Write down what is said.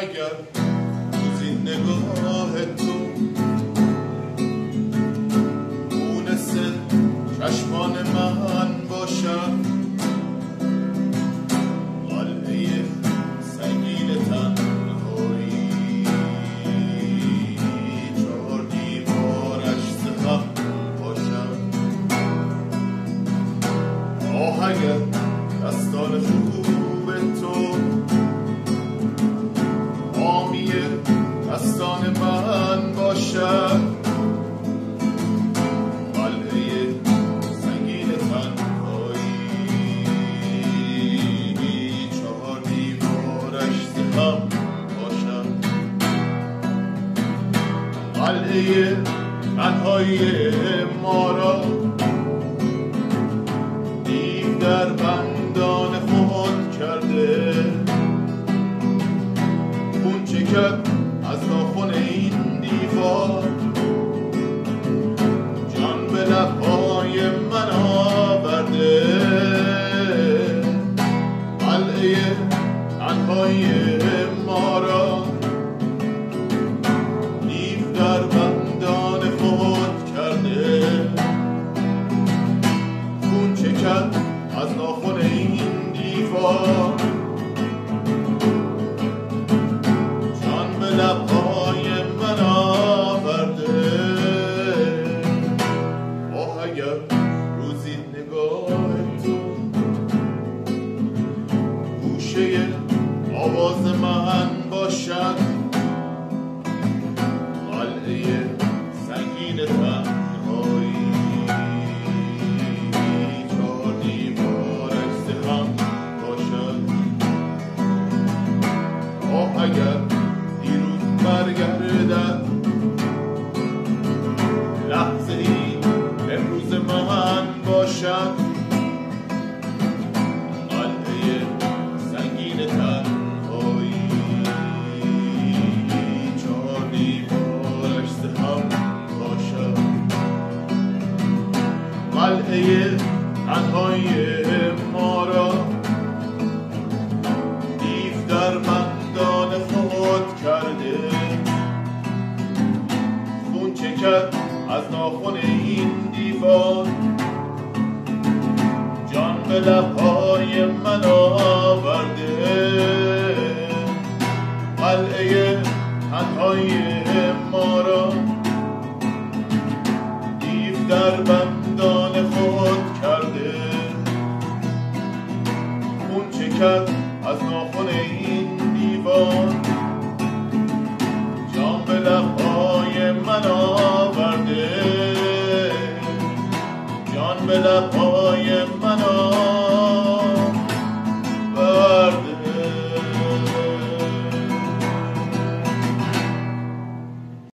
اگر روزی نگاه تو مونس چشمان من باشد، قلعه سنگین تنهایی چهار دیوارش زخم باشد. آه اگر دستان خوب تو حامی دستان من باشد، قلعه سنگین تنهایی چهار دیوارش زخم باشد. قلعه تنهایی ما را دیو در بندان خود کرده، خون چکد از ناخن این دیوار، جان به لبهای من آورده. قلعه تنهایی ما را دیو در بندان خود کرده، خون چکد از ناخن این دیوار، جان به لبهای من آورده. آه اگر روزی نگاه تو گوشه آواز من باشد، قلعه سنگین تنهایی چهار دیوارش زخم باشد. آه اگر دیروز برگردد لحظه ای امروز من باشد، قلعه سنگین تنهایی چهار دیوارش زخم باشد. قلعه تنهایی ما را دیو در بندان خود کرده، خون چکد از ناخن این دیوار، جان به لبهای من آورده. قلعه تنهایی ما را دیو در بندان خود کرده، خون چکد از ناخن این دیوار،